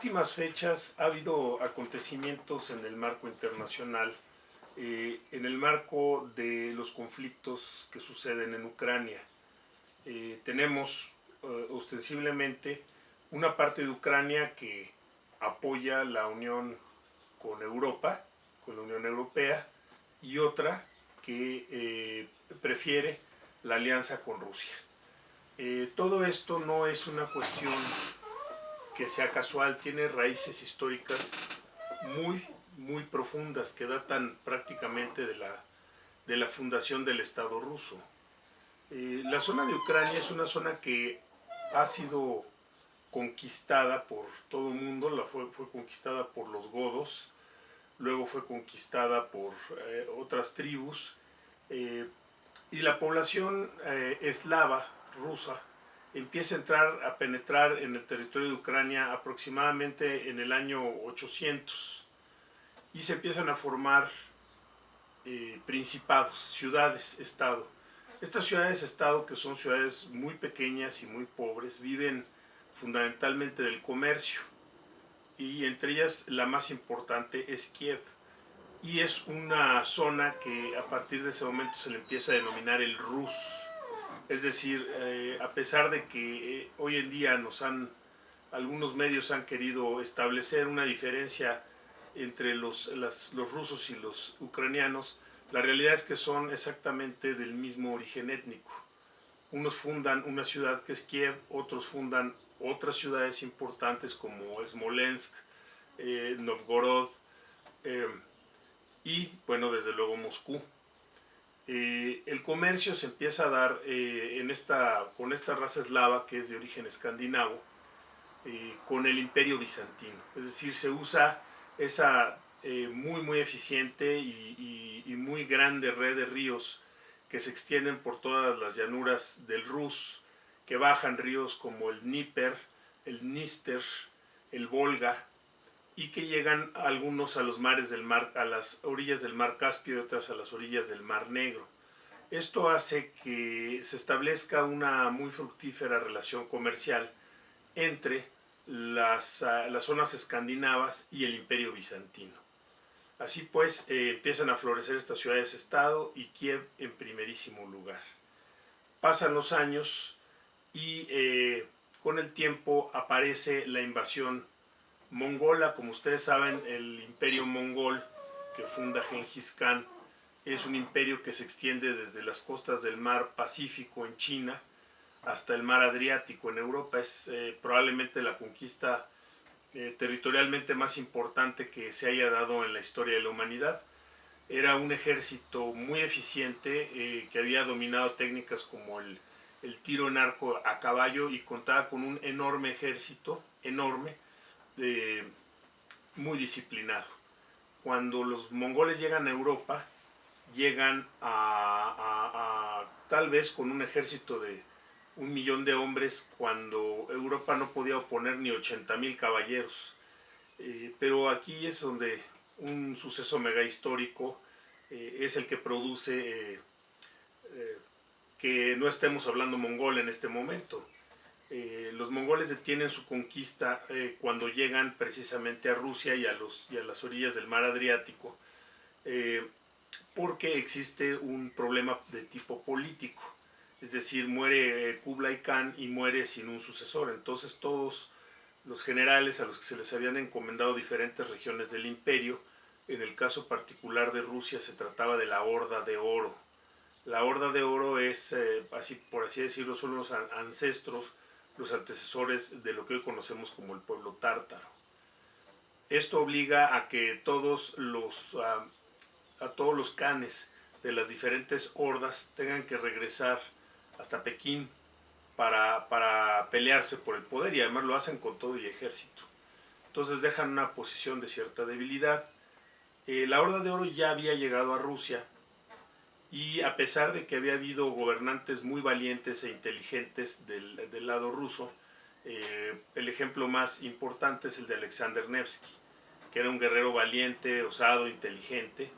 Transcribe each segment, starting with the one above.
últimas fechas ha habido acontecimientos en el marco internacional, en el marco de los conflictos que suceden en Ucrania. Tenemos ostensiblemente una parte de Ucrania que apoya la unión con Europa, con la Unión Europea, y otra que prefiere la alianza con Rusia. Todo esto no es una cuestión que sea casual, tiene raíces históricas muy profundas que datan prácticamente de la fundación del Estado ruso. La zona de Ucrania es una zona que ha sido conquistada por todo el mundo, fue conquistada por los godos, luego fue conquistada por otras tribus, y la población eslava rusa empieza a penetrar en el territorio de Ucrania aproximadamente en el año 800 y se empiezan a formar principados, ciudades-estado. Estas ciudades-estado, que son ciudades muy pequeñas y muy pobres, viven fundamentalmente del comercio, y entre ellas la más importante es Kiev, y es una zona que a partir de ese momento se le empieza a denominar el Rus. Es decir, a pesar de que hoy en día algunos medios han querido establecer una diferencia entre los rusos y los ucranianos, la realidad es que son exactamente del mismo origen étnico. Unos fundan una ciudad que es Kiev, otros fundan otras ciudades importantes como Smolensk, Novgorod, y bueno, desde luego Moscú. El comercio se empieza a dar con esta raza eslava que es de origen escandinavo, con el Imperio Bizantino. Es decir, se usa esa muy eficiente y muy grande red de ríos que se extienden por todas las llanuras del Rus, que bajan ríos como el Dnieper, el Dniester, el Volga, y que llegan algunos a los mares del mar, a las orillas del mar Caspio y otras a las orillas del mar Negro. Esto hace que se establezca una muy fructífera relación comercial entre las zonas escandinavas y el Imperio Bizantino. Así pues, empiezan a florecer estas ciudades-estado y Kiev en primerísimo lugar. Pasan los años y con el tiempo aparece la invasión mongola. Como ustedes saben, el imperio mongol que funda Gengis Khan es un imperio que se extiende desde las costas del mar Pacífico en China hasta el mar Adriático en Europa. Es probablemente la conquista territorialmente más importante que se haya dado en la historia de la humanidad. Era un ejército muy eficiente que había dominado técnicas como el tiro en arco a caballo y contaba con un enorme ejército, muy disciplinado. Cuando los mongoles llegan a Europa, llegan tal vez con un ejército de 1.000.000 de hombres, cuando Europa no podía oponer ni 80.000 caballeros. Pero aquí es donde un suceso mega histórico es el que produce que no estemos hablando mongol en este momento. Los mongoles detienen su conquista cuando llegan precisamente a Rusia y a las orillas del mar Adriático, porque existe un problema de tipo político. Es decir, muere Kublai Khan y muere sin un sucesor. Entonces todos los generales a los que se les habían encomendado diferentes regiones del imperio, en el caso particular de Rusia se trataba de la Horda de Oro. La Horda de Oro es, por así decirlo, son los ancestros, los antecesores de lo que hoy conocemos como el pueblo tártaro. Esto obliga a que todos los canes de las diferentes hordas tengan que regresar hasta Pekín para pelearse por el poder, y además lo hacen con todo y ejército. Entonces dejan una posición de cierta debilidad. La Horda de Oro ya había llegado a Rusia, y a pesar de que había habido gobernantes muy valientes e inteligentes del lado ruso, el ejemplo más importante es el de Alexander Nevsky, que era un guerrero valiente, osado, inteligente,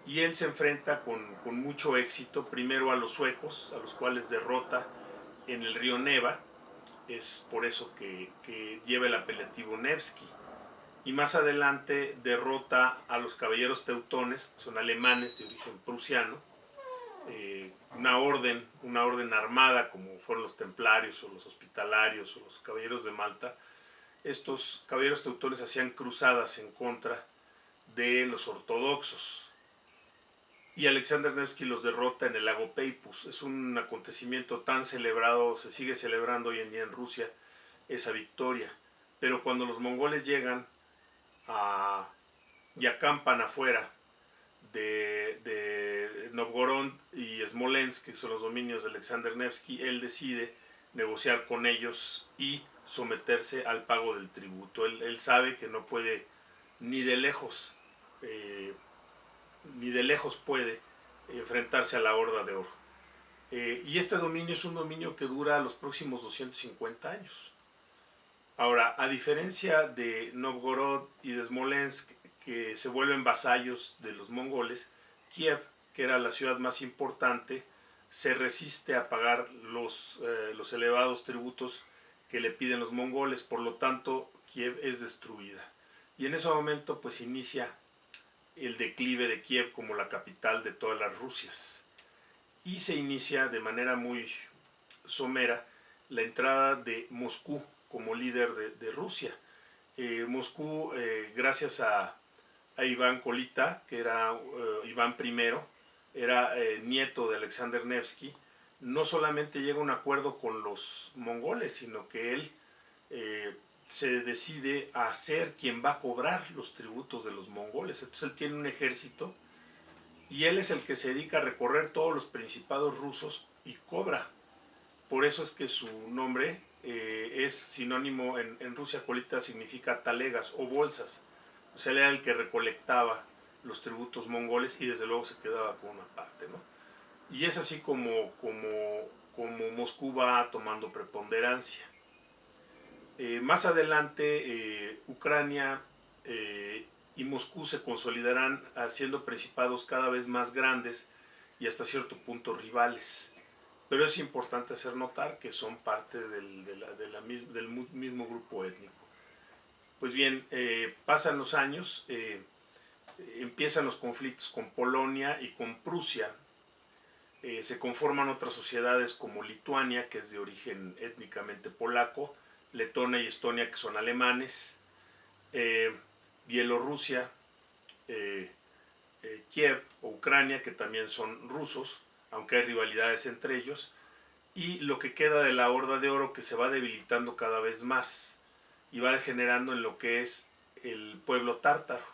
y él se enfrenta con mucho éxito primero a los suecos, a los cuales derrota en el río Neva. Es por eso que lleva el apelativo Nevsky. y más adelante derrota a los caballeros teutones, que son alemanes de origen prusiano, una orden armada como fueron los templarios o los hospitalarios o los caballeros de Malta. Estos caballeros teutones hacían cruzadas en contra de los ortodoxos y Alexander Nevsky los derrota en el lago Peipus. Es un acontecimiento tan celebrado, se sigue celebrando hoy en día en Rusia esa victoria, pero cuando los mongoles llegan y acampan afuera de Novgorod y Smolensk, que son los dominios de Alexander Nevsky, él decide negociar con ellos y someterse al pago del tributo. Él sabe que no puede ni de lejos puede enfrentarse a la Horda de Oro. Y este dominio es un dominio que dura los próximos 250 años. Ahora, a diferencia de Novgorod y de Smolensk, que se vuelven vasallos de los mongoles, Kiev, que era la ciudad más importante, se resiste a pagar los elevados tributos que le piden los mongoles, por lo tanto Kiev es destruida. Y en ese momento pues inicia el declive de Kiev como la capital de todas las Rusias. Y se inicia de manera muy somera la entrada de Moscú como líder de Rusia. Moscú, gracias a Iván Kolita, que era Iván I, era nieto de Alexander Nevsky, no solamente llega a un acuerdo con los mongoles, sino que él se decide a ser quien va a cobrar los tributos de los mongoles. Entonces él tiene un ejército y él es el que se dedica a recorrer todos los principados rusos y cobra. Por eso es que su nombre es sinónimo en Rusia. Kolita significa talegas o bolsas. O sea, él era el que recolectaba los tributos mongoles y desde luego se quedaba con una parte, ¿no? Y es así como Moscú va tomando preponderancia. Más adelante, Ucrania y Moscú se consolidarán haciendo principados cada vez más grandes y hasta cierto punto rivales. Pero es importante hacer notar que son parte del mismo grupo étnico. Pues bien, pasan los años, empiezan los conflictos con Polonia y con Prusia. Se conforman otras sociedades como Lituania, que es de origen étnicamente polaco, Letonia y Estonia, que son alemanes, Bielorrusia, Kiev o Ucrania, que también son rusos, aunque hay rivalidades entre ellos, y lo que queda de la Horda de Oro, que se va debilitando cada vez más y va degenerando en lo que es el pueblo tártaro.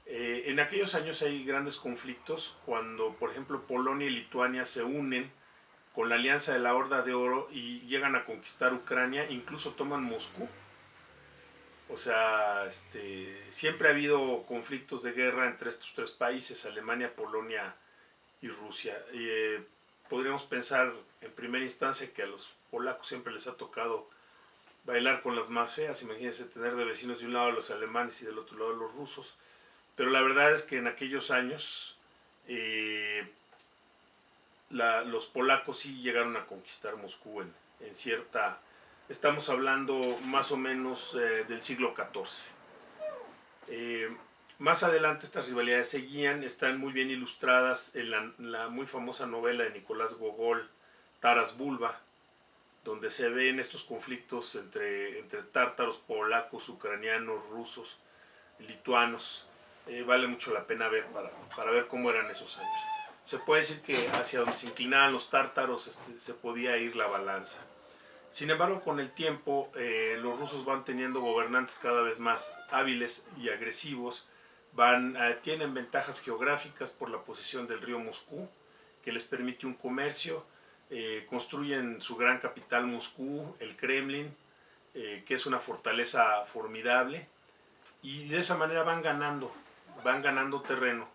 En aquellos años hay grandes conflictos cuando, por ejemplo, Polonia y Lituania se unen con la alianza de la Horda de Oro y llegan a conquistar Ucrania, incluso toman Moscú. O sea, siempre ha habido conflictos de guerra entre estos tres países, Alemania, Polonia y Rusia. Podríamos pensar en primera instancia que a los polacos siempre les ha tocado bailar con las más feas. Imagínense tener de vecinos de un lado a los alemanes y del otro lado a los rusos. Pero la verdad es que en aquellos años los polacos sí llegaron a conquistar Moscú en cierta... Estamos hablando más o menos del siglo XIV. Más adelante estas rivalidades seguían, están muy bien ilustradas en la muy famosa novela de Nicolás Gogol, Taras Bulba, donde se ven estos conflictos entre tártaros, polacos, ucranianos, rusos, lituanos. Vale mucho la pena ver para ver cómo eran esos años. Se puede decir que hacia donde se inclinaban los tártaros se podía ir la balanza. Sin embargo, con el tiempo, los rusos van teniendo gobernantes cada vez más hábiles y agresivos, tienen ventajas geográficas por la posición del río Moscú, que les permite un comercio, construyen su gran capital Moscú, el Kremlin, que es una fortaleza formidable, y de esa manera van ganando terreno.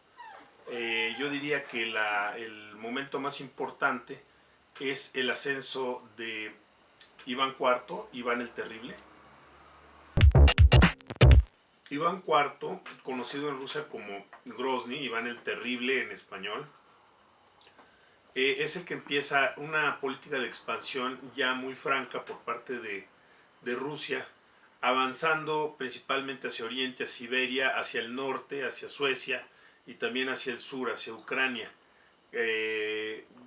Yo diría que el momento más importante es el ascenso de Iván IV, Iván el Terrible. Iván IV, conocido en Rusia como Grozny, Iván el Terrible en español, es el que empieza una política de expansión ya muy franca por parte de Rusia avanzando principalmente hacia Oriente, hacia Siberia, hacia el norte, hacia Suecia y también hacia el sur, hacia Ucrania.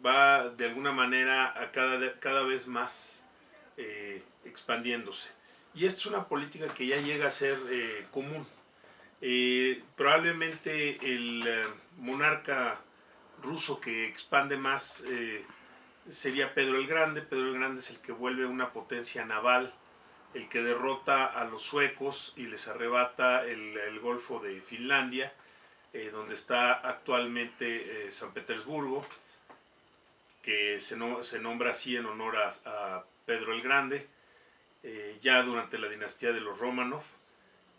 Va de alguna manera a cada vez más expandiéndose. Y esto es una política que ya llega a ser común. Probablemente el monarca ruso que expande más sería Pedro el Grande. Pedro el Grande es el que vuelve una potencia naval, el que derrota a los suecos y les arrebata el Golfo de Finlandia, donde está actualmente San Petersburgo, que se nombra así en honor a Pedro el Grande, ya durante la dinastía de los Romanov.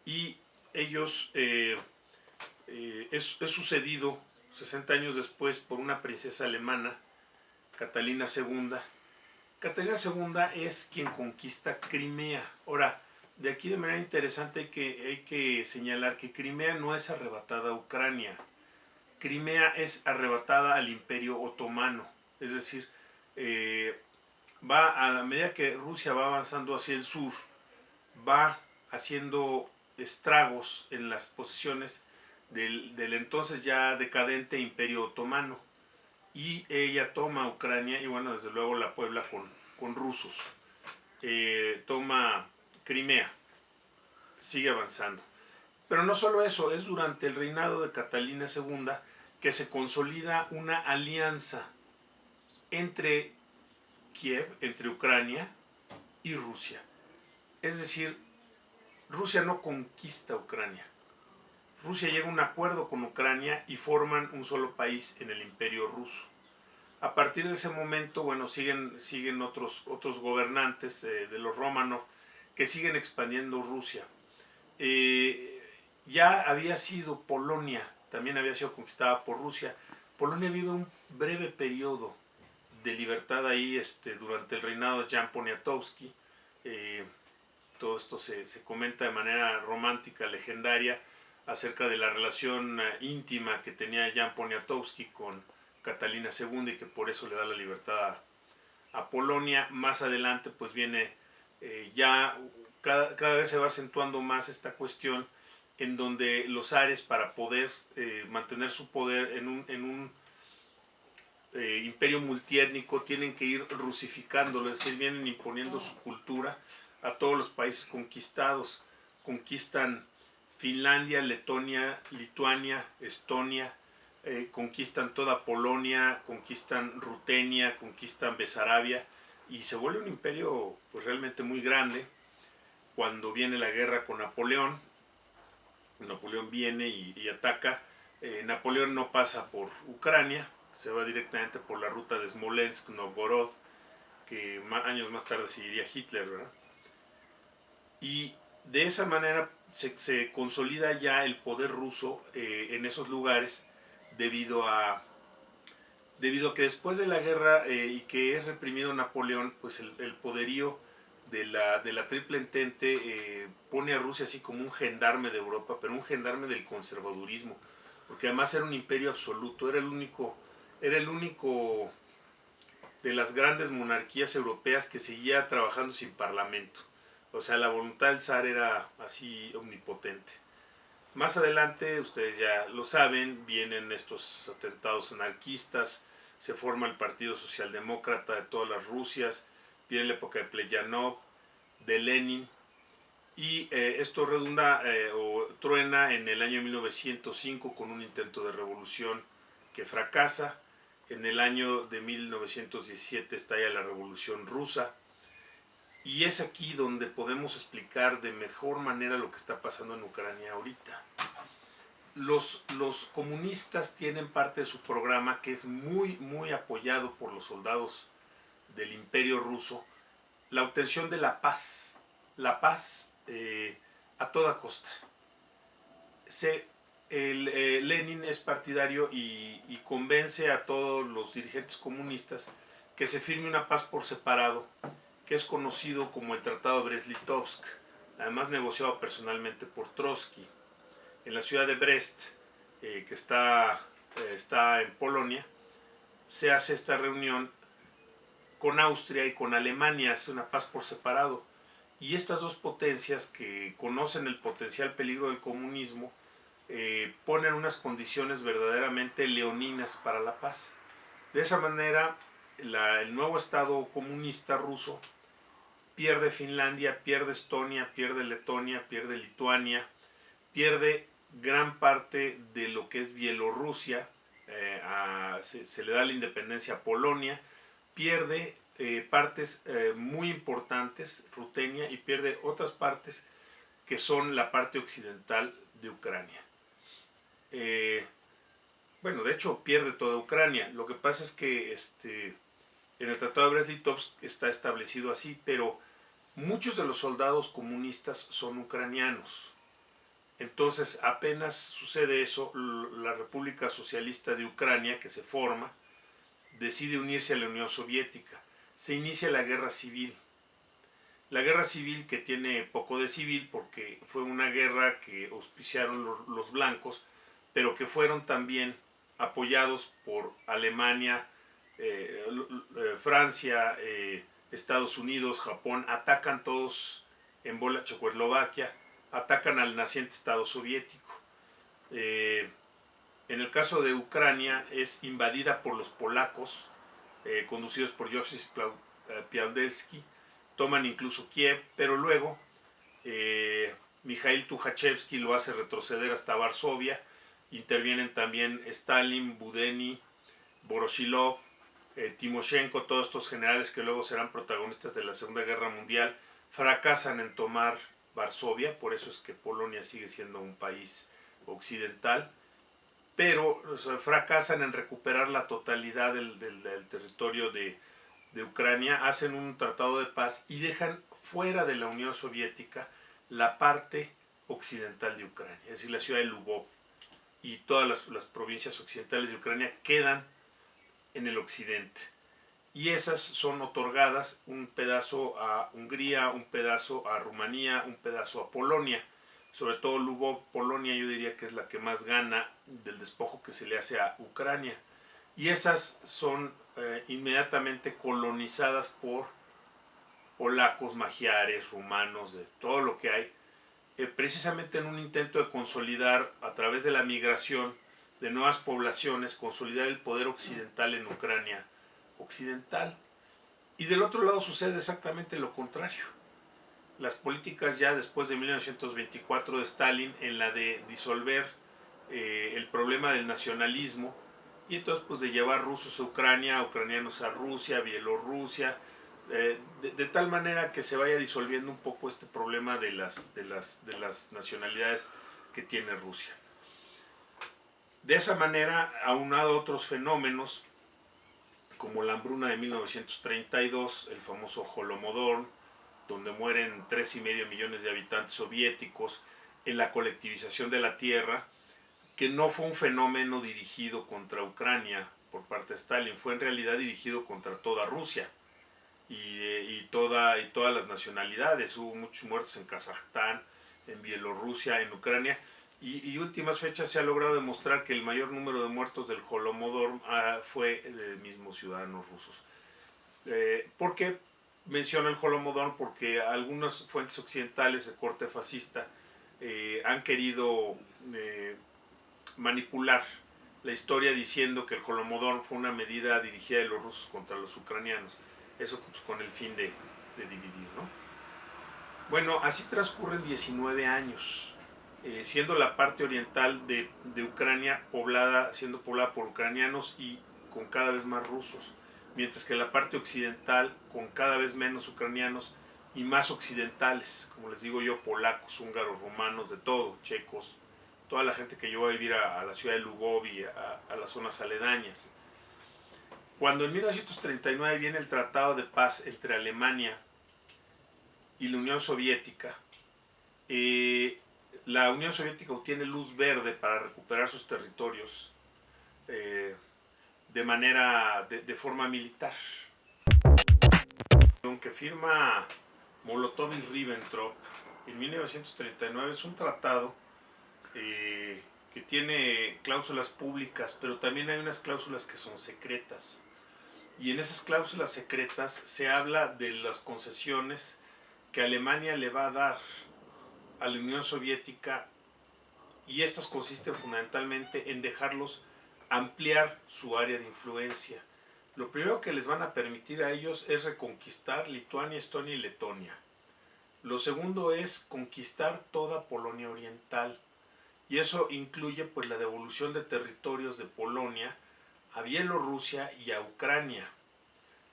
Y ellos es sucedido 60 años después por una princesa alemana, Catalina II. Catalina II es quien conquista Crimea. Ahora, de aquí de manera interesante hay que señalar que Crimea no es arrebatada a Ucrania. Crimea es arrebatada al Imperio Otomano. Es decir, a la medida que Rusia va avanzando hacia el sur, va haciendo estragos en las posesiones del entonces ya decadente Imperio Otomano, y ella toma Ucrania y bueno, desde luego la puebla con rusos. Toma Crimea, sigue avanzando. Pero no solo eso, es durante el reinado de Catalina II que se consolida una alianza entre Kiev, entre Ucrania y Rusia. Es decir, Rusia no conquista Ucrania. Rusia llega a un acuerdo con Ucrania y forman un solo país en el Imperio Ruso. A partir de ese momento, bueno, siguen otros gobernantes de los Romanov que siguen expandiendo Rusia. Ya había sido Polonia, también había sido conquistada por Rusia. Polonia vive un breve periodo de libertad ahí durante el reinado de Jan Poniatowski. Todo esto se comenta de manera romántica, legendaria, acerca de la relación íntima que tenía Jan Poniatowski con Catalina II y que por eso le da la libertad a Polonia. Más adelante pues viene ya cada vez se va acentuando más esta cuestión en donde los zares, para poder mantener su poder en un imperio multiétnico, tienen que ir rusificándolo, es decir, vienen imponiendo su cultura a todos los países conquistados. Conquistan Finlandia, Letonia, Lituania, Estonia, conquistan toda Polonia, conquistan Rutenia, conquistan Besarabia, y se vuelve un imperio pues realmente muy grande. Cuando viene la guerra con Napoleón, Napoleón viene y ataca. Napoleón no pasa por Ucrania, se va directamente por la ruta de Smolensk-Novgorod, que años más tarde seguiría Hitler, ¿verdad? Y de esa manera se consolida ya el poder ruso en esos lugares, debido a que después de la guerra y que es reprimido Napoleón, pues el poderío de la Triple Entente pone a Rusia así como un gendarme de Europa, pero un gendarme del conservadurismo, porque además era un imperio absoluto, era el único de las grandes monarquías europeas que seguía trabajando sin parlamento. O sea, la voluntad del zar era así omnipotente. Más adelante, ustedes ya lo saben, vienen estos atentados anarquistas, se forma el Partido Socialdemócrata de todas las Rusias, viene la época de Plejánov, de Lenin, y esto o truena en el año 1905 con un intento de revolución que fracasa. En el año de 1917 estalla la Revolución Rusa, y es aquí donde podemos explicar de mejor manera lo que está pasando en Ucrania ahorita. Los comunistas tienen parte de su programa, que es muy, muy apoyado por los soldados del Imperio Ruso, la obtención de la paz a toda costa. Lenin es partidario y convence a todos los dirigentes comunistas que se firme una paz por separado, que es conocido como el Tratado de Brest-Litovsk, además negociado personalmente por Trotsky. En la ciudad de Brest, que está en Polonia, se hace esta reunión con Austria y con Alemania, es una paz por separado. y estas dos potencias que conocen el potencial peligro del comunismo ponen unas condiciones verdaderamente leoninas para la paz. De esa manera, el nuevo Estado comunista ruso pierde Finlandia, pierde Estonia, pierde Letonia, pierde Lituania, pierde gran parte de lo que es Bielorrusia, se le da la independencia a Polonia, pierde partes muy importantes, Rutenia, y pierde otras partes que son la parte occidental de Ucrania. Bueno, de hecho pierde toda Ucrania. Lo que pasa es que en el Tratado de Brest-Litovsk está establecido así, pero muchos de los soldados comunistas son ucranianos. Entonces apenas sucede eso, la República Socialista de Ucrania, que se forma, decide unirse a la Unión Soviética. Se inicia la guerra civil. La guerra civil, que tiene poco de civil porque fue una guerra que auspiciaron los blancos, pero que fueron también apoyados por Alemania, Francia, Estados Unidos, Japón. Atacan todos en bola, Checoslovaquia, atacan al naciente Estado soviético. En el caso de Ucrania es invadida por los polacos, conducidos por Josip Piłsudski, toman incluso Kiev, pero luego Mikhail Tukhachevsky lo hace retroceder hasta Varsovia. Intervienen también Stalin, Budeni, Voroshilov, Timoshenko, todos estos generales que luego serán protagonistas de la Segunda Guerra Mundial, fracasan en tomar Varsovia, por eso es que Polonia sigue siendo un país occidental, pero fracasan en recuperar la totalidad del territorio de Ucrania, hacen un tratado de paz y dejan fuera de la Unión Soviética la parte occidental de Ucrania, es decir, la ciudad de Lvov y todas las provincias occidentales de Ucrania quedan en el occidente. Y esas son otorgadas un pedazo a Hungría, un pedazo a Rumanía, un pedazo a Polonia. Sobre todo Lvov, Polonia, yo diría que es la que más gana del despojo que se le hace a Ucrania. Y esas son inmediatamente colonizadas por polacos, magiares, rumanos, de todo lo que hay, precisamente en un intento de consolidar a través de la migración de nuevas poblaciones, consolidar el poder occidental en Ucrania occidental. Y del otro lado sucede exactamente lo contrario. Las políticas ya después de 1924 de Stalin en la de disolver el problema del nacionalismo y entonces pues de llevar rusos a Ucrania, ucranianos a Rusia, Bielorrusia, de tal manera que se vaya disolviendo un poco este problema de las nacionalidades que tiene Rusia. De esa manera, aunado a otros fenómenos como la hambruna de 1932, el famoso Holodomor, donde mueren 3,5 millones de habitantes soviéticos, en la colectivización de la tierra, que no fue un fenómeno dirigido contra Ucrania por parte de Stalin, fue en realidad dirigido contra toda Rusia y todas las nacionalidades. Hubo muchos muertos en Kazajstán, en Bielorrusia, en Ucrania, y últimas fechas se ha logrado demostrar que el mayor número de muertos del Holodomor fue de mismos ciudadanos rusos. ¿Por qué menciono el Holodomor? Porque algunas fuentes occidentales de corte fascista han querido manipular la historia diciendo que el Holodomor fue una medida dirigida de los rusos contra los ucranianos. Eso pues, con el fin de dividir, ¿no? Bueno, así transcurren 19 años. Siendo la parte oriental de Ucrania siendo poblada por ucranianos y con cada vez más rusos, mientras que la parte occidental con cada vez menos ucranianos y más occidentales, como les digo yo, polacos, húngaros, romanos, de todo, checos, toda la gente que llegó a vivir a la ciudad de Lvov y a las zonas aledañas. Cuando en 1939 viene el Tratado de Paz entre Alemania y la Unión Soviética, la Unión Soviética obtiene luz verde para recuperar sus territorios de forma militar. Aunque firma Molotov y Ribbentrop en 1939 es un tratado que tiene cláusulas públicas, pero también hay unas cláusulas que son secretas. Y en esas cláusulas secretas se habla de las concesiones que Alemania le va a dar a la Unión Soviética, y estas consisten fundamentalmente en dejarlos ampliar su área de influencia. Lo primero que les van a permitir a ellos es reconquistar Lituania, Estonia y Letonia. Lo segundo es conquistar toda Polonia Oriental, y eso incluye pues la devolución de territorios de Polonia a Bielorrusia y a Ucrania.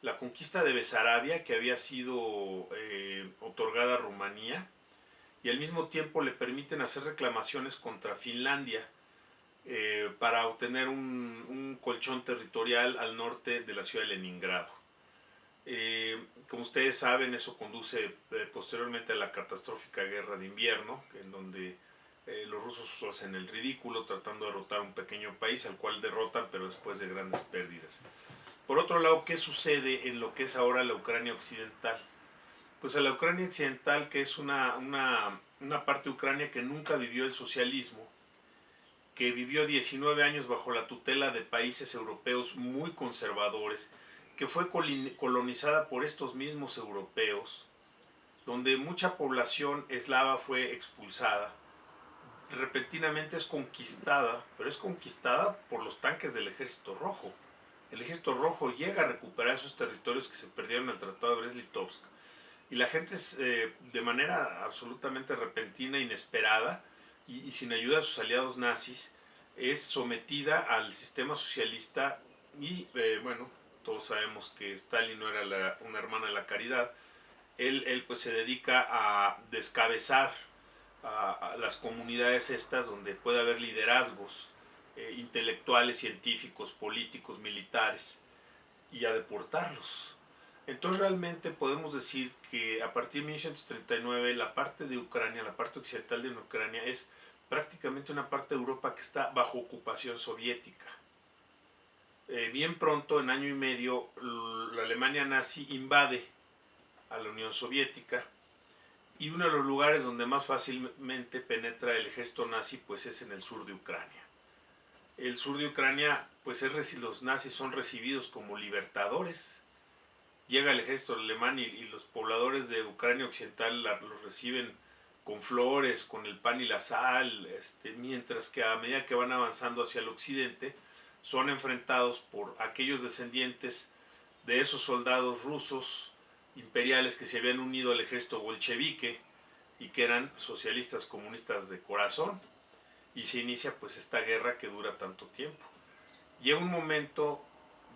La conquista de Besarabia, que había sido otorgada a Rumanía, y al mismo tiempo le permiten hacer reclamaciones contra Finlandia para obtener un colchón territorial al norte de la ciudad de Leningrado. Como ustedes saben, eso conduce posteriormente a la catastrófica guerra de invierno, en donde los rusos hacen el ridículo tratando de derrotar un pequeño país al cual derrotan, pero después de grandes pérdidas. Por otro lado, ¿qué sucede en lo que es ahora la Ucrania occidental? Pues a la Ucrania occidental, que es una parte de Ucrania que nunca vivió el socialismo, que vivió 19 años bajo la tutela de países europeos muy conservadores, que fue colonizada por estos mismos europeos, donde mucha población eslava fue expulsada, repentinamente es conquistada, pero es conquistada por los tanques del Ejército Rojo. El Ejército Rojo llega a recuperar esos territorios que se perdieron en el Tratado de Brest-Litovsk, y la gente de manera absolutamente repentina, inesperada y sin ayuda de sus aliados nazis, es sometida al sistema socialista. Y bueno, todos sabemos que Stalin no era una hermana de la caridad. Él pues se dedica a descabezar a las comunidades estas donde puede haber liderazgos intelectuales, científicos, políticos, militares, y a deportarlos. Entonces realmente podemos decir que a partir de 1939 la parte de Ucrania, la parte occidental de Ucrania, es prácticamente una parte de Europa que está bajo ocupación soviética. Bien pronto, en año y medio, la Alemania nazi invade a la Unión Soviética, y uno de los lugares donde más fácilmente penetra el ejército nazi pues es en el sur de Ucrania. El sur de Ucrania, pues los nazis son recibidos como libertadores. Llega el ejército alemán y los pobladores de Ucrania occidental los reciben con flores, con el pan y la sal, mientras que a medida que van avanzando hacia el occidente, son enfrentados por aquellos descendientes de esos soldados rusos imperiales que se habían unido al ejército bolchevique y que eran socialistas comunistas de corazón, y se inicia pues esta guerra que dura tanto tiempo. Llega un momento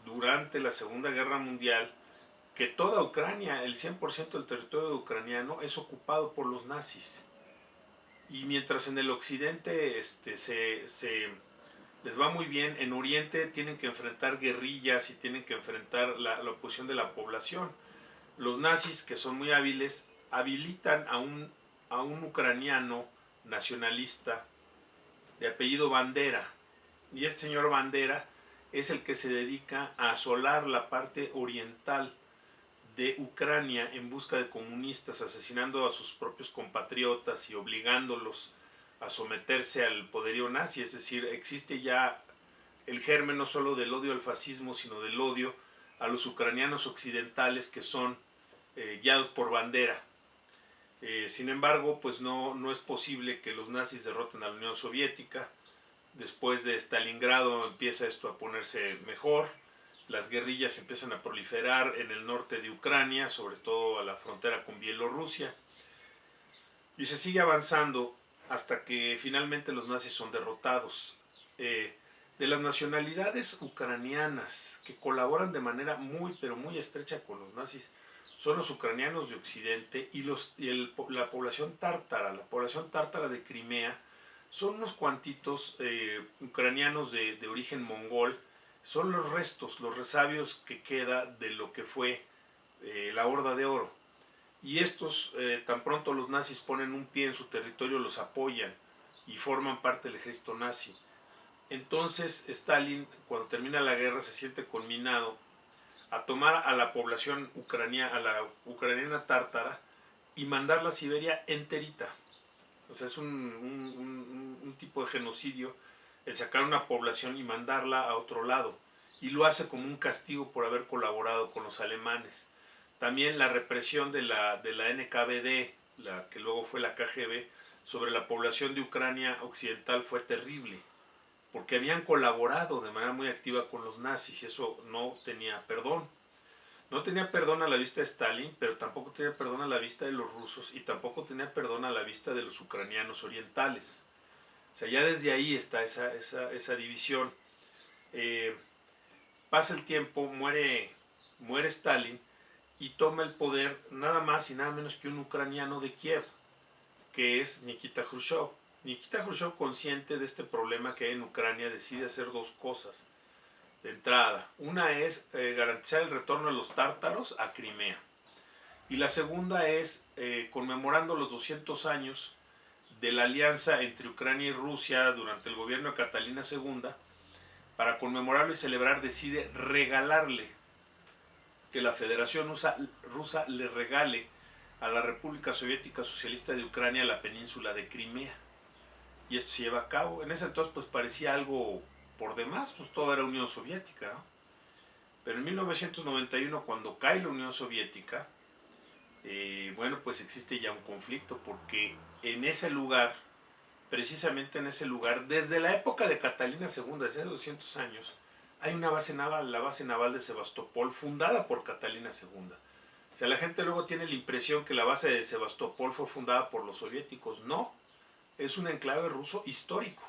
durante la Segunda Guerra Mundial que toda Ucrania, el 100% del territorio ucraniano, es ocupado por los nazis. Y mientras en el occidente les va muy bien, en Oriente tienen que enfrentar guerrillas y tienen que enfrentar la oposición de la población. Los nazis, que son muy hábiles, habilitan a un ucraniano nacionalista de apellido Bandera. Y este señor Bandera es el que se dedica a asolar la parte oriental de Ucrania en busca de comunistas, asesinando a sus propios compatriotas y obligándolos a someterse al poderío nazi. Es decir, existe ya el germen no solo del odio al fascismo, sino del odio a los ucranianos occidentales que son guiados por Bandera. Sin embargo, pues no es posible que los nazis derroten a la Unión Soviética. Después de Stalingrado empieza esto a ponerse mejor. Las guerrillas empiezan a proliferar en el norte de Ucrania, sobre todo a la frontera con Bielorrusia. Y se sigue avanzando hasta que finalmente los nazis son derrotados. De las nacionalidades ucranianas que colaboran de manera muy, pero muy estrecha con los nazis, son los ucranianos de Occidente y la población tártara. La población tártara de Crimea son unos cuantitos ucranianos de origen mongol. Son los restos, los resabios que queda de lo que fue la Horda de Oro. Y estos, tan pronto los nazis ponen un pie en su territorio, los apoyan y forman parte del ejército nazi. Entonces Stalin, cuando termina la guerra, se siente conminado a tomar a la población ucraniana, a la ucraniana tártara, y mandarla a Siberia enterita. O sea, es un tipo de genocidio el sacar una población y mandarla a otro lado. Y lo hace como un castigo por haber colaborado con los alemanes. también la represión de la NKVD, la que luego fue la KGB, sobre la población de Ucrania occidental fue terrible, porque habían colaborado de manera muy activa con los nazis y eso no tenía perdón. No tenía perdón a la vista de Stalin, pero tampoco tenía perdón a la vista de los rusos y tampoco tenía perdón a la vista de los ucranianos orientales. O sea, ya desde ahí está esa división. Pasa el tiempo, muere Stalin y toma el poder nada más y nada menos que un ucraniano de Kiev, que es Nikita Khrushchev. Nikita Khrushchev, consciente de este problema que hay en Ucrania, decide hacer dos cosas de entrada. Una es garantizar el retorno de los tártaros a Crimea. Y la segunda es, conmemorando los 200 años de la alianza entre Ucrania y Rusia durante el gobierno de Catalina II, para conmemorarlo y celebrar decide regalarle, que la Federación Rusa le regale a la República Soviética Socialista de Ucrania la península de Crimea. Y esto se lleva a cabo. En ese entonces pues parecía algo por demás, pues todo era Unión Soviética, ¿no? Pero en 1991, cuando cae la Unión Soviética, bueno, pues existe ya un conflicto, porque en ese lugar, precisamente en ese lugar, desde la época de Catalina II, desde hace 200 años, hay una base naval, la base naval de Sebastopol, fundada por Catalina II. O sea, la gente luego tiene la impresión que la base de Sebastopol fue fundada por los soviéticos. No, es un enclave ruso histórico.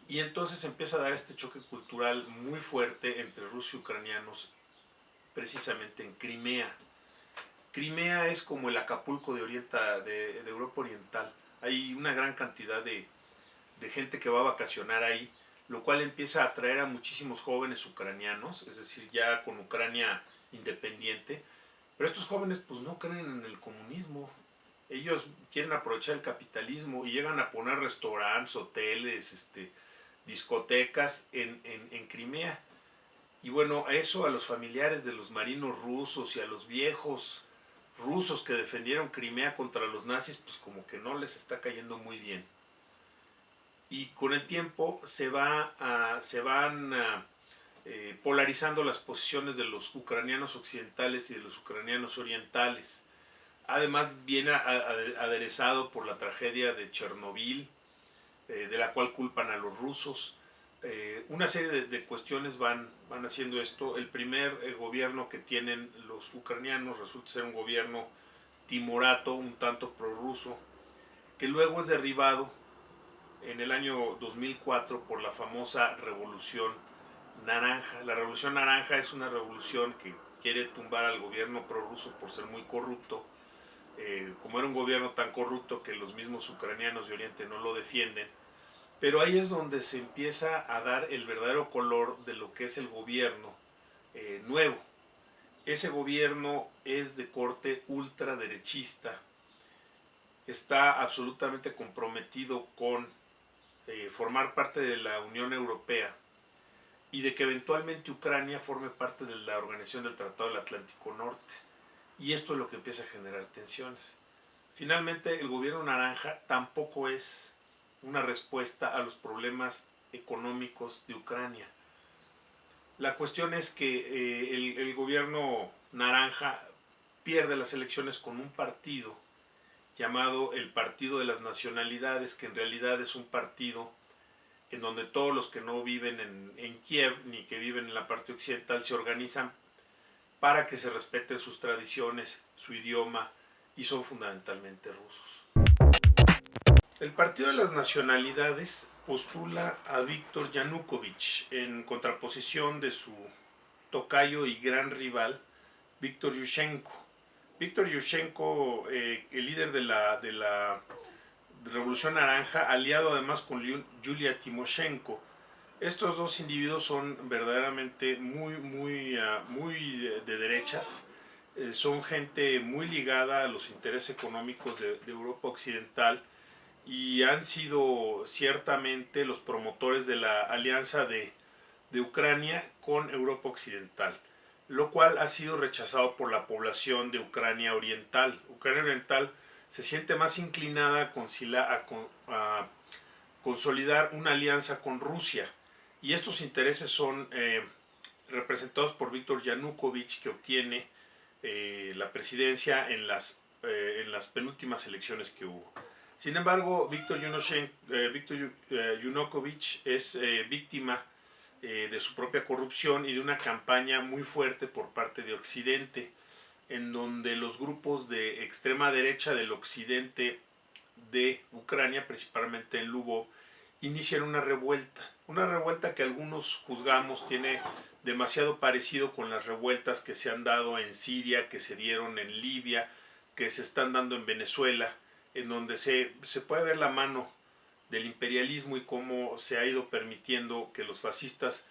Y entonces empieza a dar este choque cultural muy fuerte entre rusos y ucranianos, precisamente en Crimea. Crimea es como el Acapulco de Europa Oriental. Hay una gran cantidad de gente que va a vacacionar ahí, lo cual empieza a atraer a muchísimos jóvenes ucranianos, es decir, ya con Ucrania independiente. Pero estos jóvenes pues no creen en el comunismo. Ellos quieren aprovechar el capitalismo y llegan a poner restaurantes, hoteles, discotecas en Crimea. Y bueno, eso a los familiares de los marinos rusos y a los viejos rusos que defendieron Crimea contra los nazis, pues como que no les está cayendo muy bien. Y con el tiempo se van polarizando las posiciones de los ucranianos occidentales y de los ucranianos orientales. Además viene aderezado por la tragedia de Chernobyl, de la cual culpan a los rusos. Una serie de cuestiones van haciendo esto. El primer gobierno que tienen los ucranianos resulta ser un gobierno timorato, un tanto prorruso, que luego es derribado en el año 2004 por la famosa Revolución Naranja. La Revolución Naranja es una revolución que quiere tumbar al gobierno prorruso por ser muy corrupto. Como era un gobierno tan corrupto que los mismos ucranianos de Oriente no lo defienden. Pero ahí es donde se empieza a dar el verdadero color de lo que es el gobierno nuevo. Ese gobierno es de corte ultraderechista, está absolutamente comprometido con formar parte de la Unión Europea y de que eventualmente Ucrania forme parte de la Organización del Tratado del Atlántico Norte. Y esto es lo que empieza a generar tensiones. Finalmente, el gobierno naranja tampoco es una respuesta a los problemas económicos de Ucrania. La cuestión es que el gobierno naranja pierde las elecciones con un partido llamado el Partido de las Nacionalidades, que en realidad es un partido en donde todos los que no viven en Kiev ni que viven en la parte occidental se organizan para que se respeten sus tradiciones, su idioma, y son fundamentalmente rusos. El Partido de las Nacionalidades postula a Víktor Yanukovych en contraposición de su tocayo y gran rival, Víktor Yushchenko. Víktor Yushchenko, el líder de la Revolución Naranja, aliado además con Yulia Timoshenko. Estos dos individuos son verdaderamente muy de derechas. Son gente muy ligada a los intereses económicos de Europa Occidental y han sido ciertamente los promotores de la alianza de Ucrania con Europa Occidental, lo cual ha sido rechazado por la población de Ucrania Oriental. Ucrania Oriental se siente más inclinada a consolidar una alianza con Rusia, y estos intereses son representados por Víktor Yanukovych, que obtiene la presidencia en las penúltimas elecciones que hubo. Sin embargo, Viktor Yanukovych es víctima de su propia corrupción y de una campaña muy fuerte por parte de Occidente, en donde los grupos de extrema derecha del occidente de Ucrania, principalmente en Lvov, inician una revuelta que algunos juzgamos tiene demasiado parecido con las revueltas que se han dado en Siria, que se dieron en Libia, que se están dando en Venezuela, en donde se puede ver la mano del imperialismo y cómo se ha ido permitiendo que los fascistas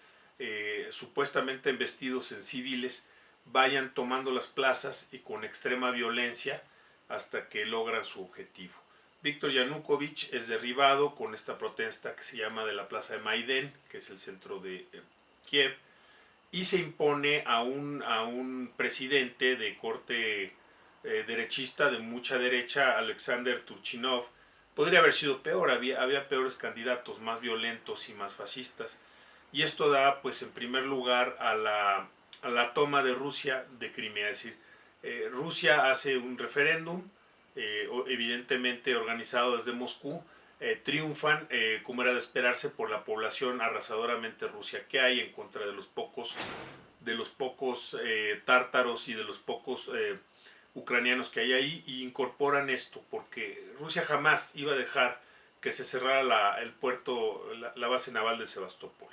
supuestamente vestidos en civiles vayan tomando las plazas y con extrema violencia hasta que logran su objetivo. Viktor Yanukovych es derribado con esta protesta que se llama de la plaza de Maidán, que es el centro de Kiev, y se impone a un presidente de corte derechista, de mucha derecha, Alexander Turchinov. Podría haber sido peor, había peores candidatos, más violentos y más fascistas. Y esto da, pues, en primer lugar a la toma de Rusia de Crimea. Es decir, Rusia hace un referéndum, evidentemente organizado desde Moscú, triunfan, como era de esperarse, por la población arrasadoramente rusa que hay en contra de los pocos tártaros y de los pocos ucranianos que hay ahí, y incorporan esto porque Rusia jamás iba a dejar que se cerrara el puerto, la base naval de Sebastopol.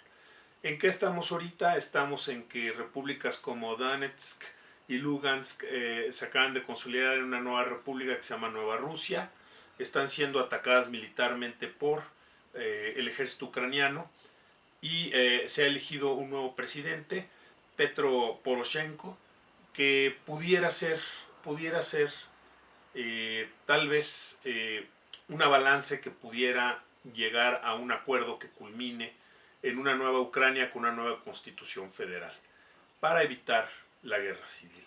¿En qué estamos ahorita? Estamos en que repúblicas como Donetsk y Lugansk se acaban de consolidar en una nueva república que se llama Nueva Rusia. Están siendo atacadas militarmente por el ejército ucraniano y se ha elegido un nuevo presidente, Petro Poroshenko, que pudiera ser tal vez una balance que pudiera llegar a un acuerdo que culmine en una nueva Ucrania con una nueva constitución federal para evitar la guerra civil.